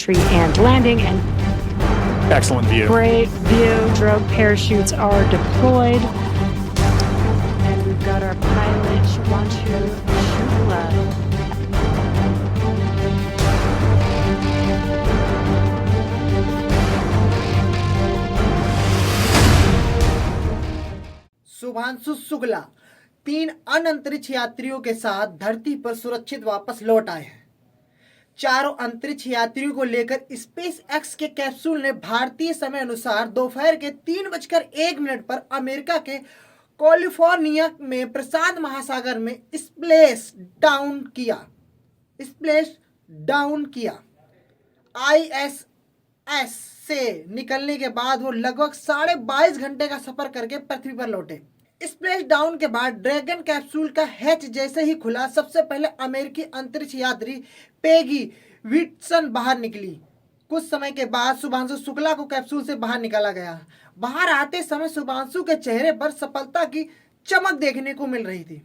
and landing and excellent view. Great view. Drogue parachutes are deployed. And we've got our pilot, Shivanshu Shukla. Shubhanshu Shukla 3 अन्य अंतरिक्ष यात्रियों के साथ धरती पर सुरक्षित वापस लौट आए हैं। चारों अंतरिक्ष यात्रियों को लेकर स्पेस एक्स के कैप्सूल ने भारतीय समय अनुसार दोपहर के 3:01 पर अमेरिका के कैलिफोर्निया में प्रशांत महासागर में स्प्लैश डाउन किया। ISS से निकलने के बाद वो लगभग 22.5 घंटे का सफर करके पृथ्वी पर लौटे। स्प्लैश डाउन के बाद ड्रैगन कैप्सूल का हैच जैसे ही खुला, सबसे पहले अमेरिकी अंतरिक्ष यात्री पेगी विटसन बाहर निकली। कुछ समय के बाद शुभांशु शुक्ला को कैप्सूल से बाहर निकाला गया। बाहर आते समय शुभांशु के चेहरे पर सफलता की चमक देखने को मिल रही थी।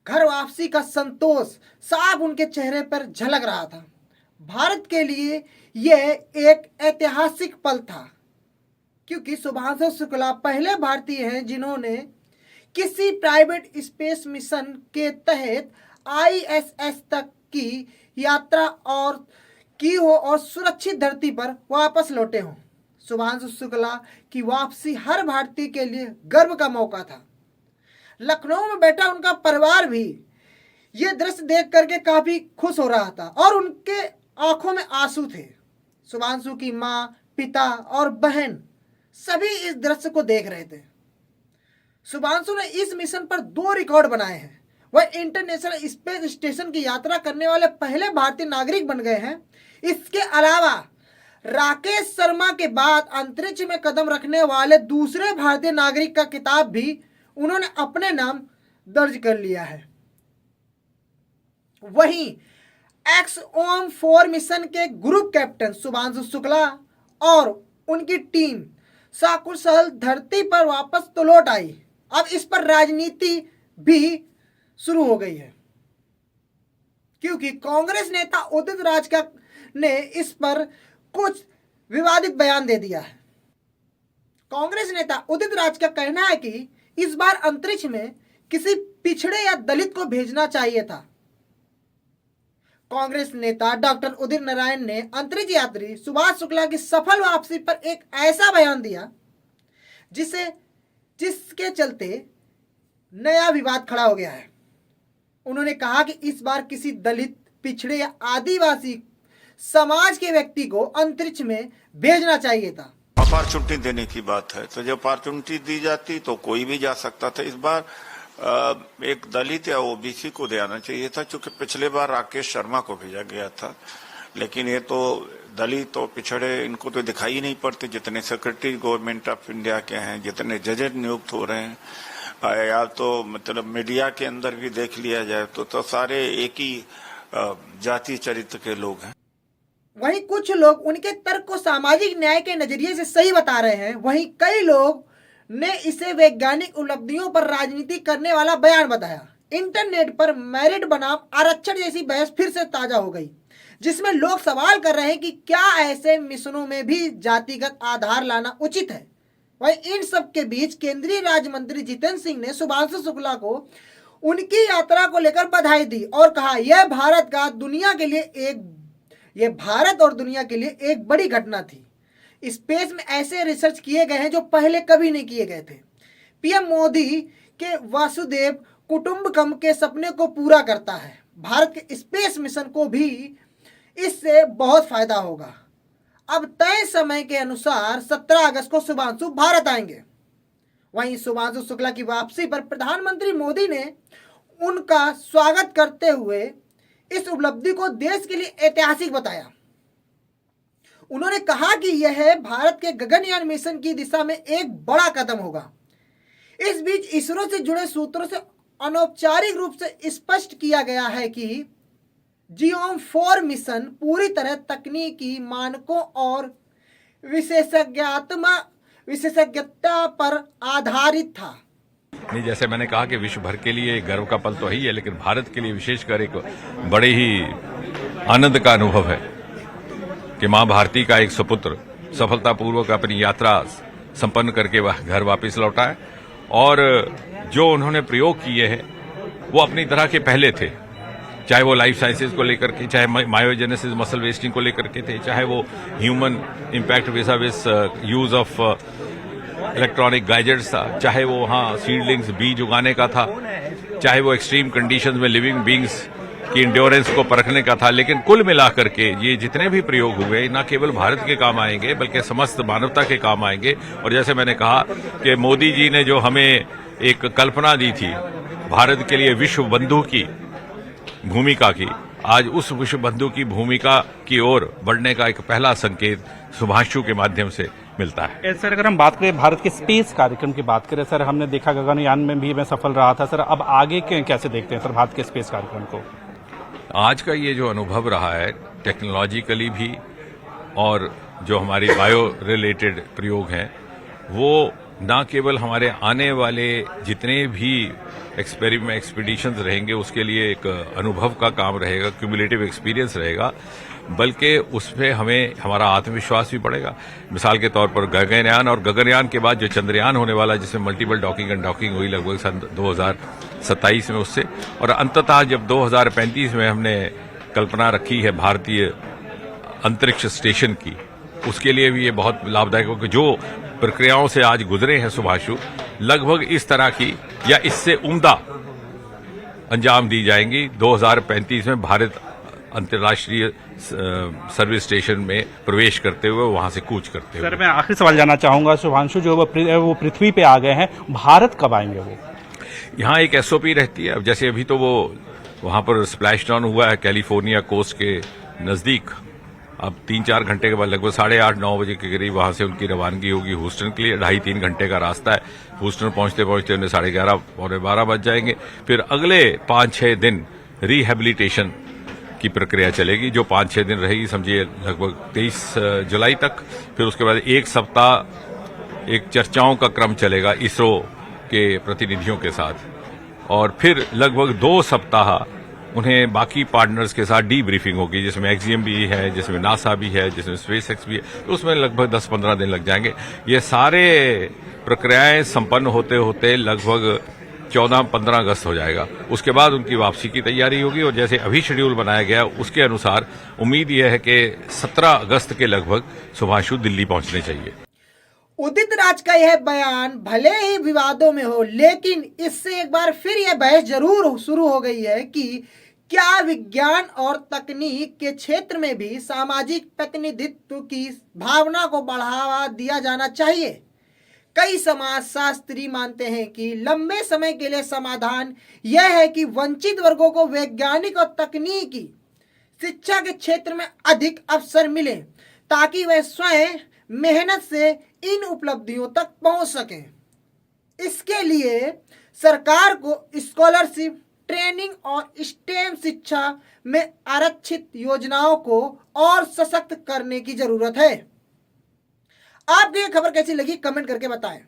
घर वापसी का संतोष साफ उनके चेहरे पर झलक रहा था। भारत के लिए यह एक ऐतिहासिक पल था, क्योंकि शुभांशु शुक्ला पहले भारतीय हैं जिन्होंने किसी प्राइवेट स्पेस मिशन के तहत ISS तक की यात्रा की हो और सुरक्षित धरती पर वापस लौटे हों। शुभांशु शुक्ला की वापसी हर भारतीय के लिए गर्व का मौका था। लखनऊ में बैठा उनका परिवार भी ये दृश्य देख करके काफी खुश हो रहा था और उनके आंखों में आंसू थे। शुभांशु की माँ, पिता और बहन सभी इस दृश्य को देख रहे थे। शुभांशु ने इस मिशन पर 2 रिकॉर्ड बनाए हैं। वह इंटरनेशनल स्पेस स्टेशन की यात्रा करने वाले पहले भारतीय नागरिक बन गए हैं। इसके अलावा राकेश शर्मा के बाद अंतरिक्ष में कदम रखने वाले दूसरे भारतीय नागरिक का खिताब भी उन्होंने अपने नाम दर्ज कर लिया है। वहीं XOM-4 मिशन के ग्रुप कैप्टन शुभांशु शुक्ला और उनकी टीम सकुशल धरती पर वापस तो लौट आई। अब इस पर राजनीति भी शुरू हो गई है, क्योंकि कांग्रेस नेता उदित राज ने इस पर कुछ विवादित बयान दे दिया है। कांग्रेस नेता उदित राज का कहना है कि इस बार अंतरिक्ष में किसी पिछड़े या दलित को भेजना चाहिए था। कांग्रेस नेता डॉक्टर उदित नारायण ने अंतरिक्ष यात्री सुभाष शुक्ला की सफल वापसी पर एक ऐसा बयान दिया जिसके चलते नया विवाद खड़ा हो गया है। उन्होंने कहा कि इस बार किसी दलित, पिछड़े या आदिवासी समाज के व्यक्ति को अंतरिक्ष में भेजना चाहिए था। अपॉर्चुनिटी देने की बात है, तो जब अपॉर्चुनिटी दी जाती तो कोई भी जा सकता था। इस बार एक दलित या OBC को देना चाहिए था, क्योंकि पिछले बार राकेश शर्मा को भेजा गया था। लेकिन ये तो दलित और पिछड़े, इनको तो दिखाई नहीं पड़ते। जितने सेक्रेटरी गवर्नमेंट ऑफ इंडिया के हैं, जितने जजेस नियुक्त हो रहे हैं, या तो मतलब मीडिया के अंदर भी देख लिया जाए तो सारे एक ही जाति चरित्र के लोग हैं। वहीं कुछ लोग उनके तर्क को सामाजिक न्याय के नजरिए से सही बता रहे हैं। वहीं कई लोग ने इसे वैज्ञानिक उपलब्धियों पर राजनीति करने वाला बयान बताया। इंटरनेट पर मेरिट बनाम आरक्षण जैसी बहस फिर से ताजा हो गई, जिसमें लोग सवाल कर रहे हैं कि क्या ऐसे मिशनों में भी जातिगत आधार लाना उचित है। वहीं इन सब के बीच केंद्रीय राज्य मंत्री जितेंद्र सिंह ने शुभांशु शुक्ला को उनकी यात्रा को लेकर बधाई दी और कहा यह भारत और दुनिया के लिए एक बड़ी घटना थी। स्पेस में ऐसे रिसर्च किए गए हैं जो पहले कभी नहीं किए गए थे। PM मोदी के वासुदेव कुटुंबकम के सपने को पूरा करता है। भारत के स्पेस मिशन को भी इससे बहुत फायदा होगा। अब तय समय के अनुसार 17 अगस्त को शुभांशु भारत आएंगे। वहीं शुभांशु शुक्ला की वापसी पर प्रधानमंत्री मोदी ने उनका स्वागत करते हुए इस उपलब्धि को देश के लिए ऐतिहासिक बताया। उन्होंने कहा कि यह भारत के गगनयान मिशन की दिशा में एक बड़ा कदम होगा। इस बीच इसरो से जुड़े सूत्रों से अनौपचारिक रूप से स्पष्ट किया गया है कि GOM-4 मिशन पूरी तरह तकनीकी मानकों और विशेषज्ञता पर आधारित था। नहीं, जैसे मैंने कहा कि विश्व भर के लिए गर्व का पल तो ही है, लेकिन भारत के लिए विशेषकर एक बड़े ही आनंद का अनुभव है कि मां भारती का एक सुपुत्र सफलतापूर्वक अपनी यात्रा संपन्न करके वह घर वापस लौटा है और जो उन्होंने प्रयोग किए हैं वो अपनी तरह के पहले थे, चाहे वो लाइफ साइंसेज को लेकर के, चाहे मायोजेनेसिस मसल वेस्टिंग को लेकर के थे, चाहे वो ह्यूमन इम्पैक्ट विस यूज ऑफ इलेक्ट्रॉनिक गैजेट्स था, चाहे वो वहां सीडलिंग्स बीज उगाने का था, चाहे वो एक्सट्रीम कंडीशंस में लिविंग बींग्स की इंड्योरेंस को परखने का था। लेकिन कुल मिलाकर के ये जितने भी प्रयोग हुए न केवल भारत के काम आएंगे बल्कि समस्त मानवता के काम आएंगे। और जैसे मैंने कहा कि मोदी जी ने जो हमें एक कल्पना दी थी भारत के लिए विश्व बंधु की भूमिका की, आज उस विश्व बंधु की भूमिका की ओर बढ़ने का एक पहला संकेत शुभांशु के माध्यम से मिलता है। सर अगर हम बात करें भारत के स्पेस कार्यक्रम की बात करें सर, हमने देखा गगनयान में भी मैं सफल रहा था सर, अब आगे कैसे देखते हैं सर भारत के स्पेस कार्यक्रम को? आज का ये जो अनुभव रहा है टेक्नोलॉजिकली भी और जो हमारी बायो रिलेटेड प्रयोग हैं वो न केवल हमारे आने वाले जितने भी एक्सपीडिशंस रहेंगे उसके लिए एक अनुभव का काम रहेगा, क्यूमुलेटिव एक्सपीरियंस रहेगा, बल्कि उसमें हमें हमारा आत्मविश्वास भी बढ़ेगा। मिसाल के तौर पर गगनयान और गगनयान के बाद जो चंद्रयान होने वाला है जिसमें मल्टीपल डॉकिंग एंड डॉकिंग हुई लगभग सन 2027 में उससे, और अंततः जब 2035 में हमने कल्पना रखी है भारतीय अंतरिक्ष स्टेशन की, उसके लिए भी ये बहुत लाभदायक होगा। जो प्रक्रियाओं से आज गुजरे हैं शुभांशु, लगभग इस तरह की या इससे उम्दा अंजाम दी जाएंगी 2035 में भारत अंतर्राष्ट्रीय सर्विस स्टेशन में प्रवेश करते हुए, वहां से कूच करते हुए। सर मैं आखिरी सवाल जानना चाहूंगा, शुभांशु जो वो पृथ्वी पे आ गए हैं, भारत कब आएंगे वो? यहाँ एक एसओपी रहती है। अब जैसे अभी तो वो वहां पर स्प्लैश डाउन हुआ है कैलिफोर्निया कोस्ट के नजदीक, अब 3-4 घंटे के बाद लगभग 8:30-9 बजे के करीब वहां से उनकी रवानगी होगी ह्यूस्टन के लिए। 2.5-3 घंटे का रास्ता है। ह्यूस्टन पहुंचते पहुंचते उन्हें 11:30-12 बज जाएंगे। फिर अगले 5-6 दिन रिहेबिलिटेशन की प्रक्रिया चलेगी, जो 5-6 दिन रहेगी, समझिए लगभग 23 जुलाई तक। फिर उसके बाद एक सप्ताह एक चर्चाओं का क्रम चलेगा इसरो के प्रतिनिधियों के साथ, और फिर लगभग 2 सप्ताह उन्हें बाकी पार्टनर्स के साथ डीब्रीफिंग होगी, जिसमें एक्सियम भी है, जिसमें नासा भी है, जिसमें स्पेसएक्स भी है, तो उसमें लगभग 10-15 दिन लग जाएंगे। ये सारे प्रक्रियाएं संपन्न होते होते लगभग 14-15 अगस्त हो जाएगा। उसके बाद उनकी वापसी की तैयारी होगी, और जैसे अभी शेड्यूल बनाया गया उसके अनुसार उम्मीद यह है कि 17 अगस्त के लगभग शुभांशु दिल्ली पहुंचने चाहिए। उदित राज का यह बयान भले ही विवादों में हो, लेकिन इससे एक बार फिर यह बहस जरूर शुरू हो गई है कि क्या विज्ञान और तकनीक के क्षेत्र में भी सामाजिक प्रतिनिधित्व की भावना को बढ़ावा दिया जाना चाहिए। कई समाजशास्त्री मानते हैं कि लंबे समय के लिए समाधान यह है कि वंचित वर्गों को वैज्ञानिक और तकनीकी शिक्षा के क्षेत्र में अधिक अवसर मिले, ताकि वे स्वयं मेहनत से इन उपलब्धियों तक पहुंच सकें। इसके लिए सरकार को स्कॉलरशिप, ट्रेनिंग और स्टेम शिक्षा में आरक्षित योजनाओं को और सशक्त करने की जरूरत है। आपको ये खबर कैसी लगी कमेंट करके बताएं।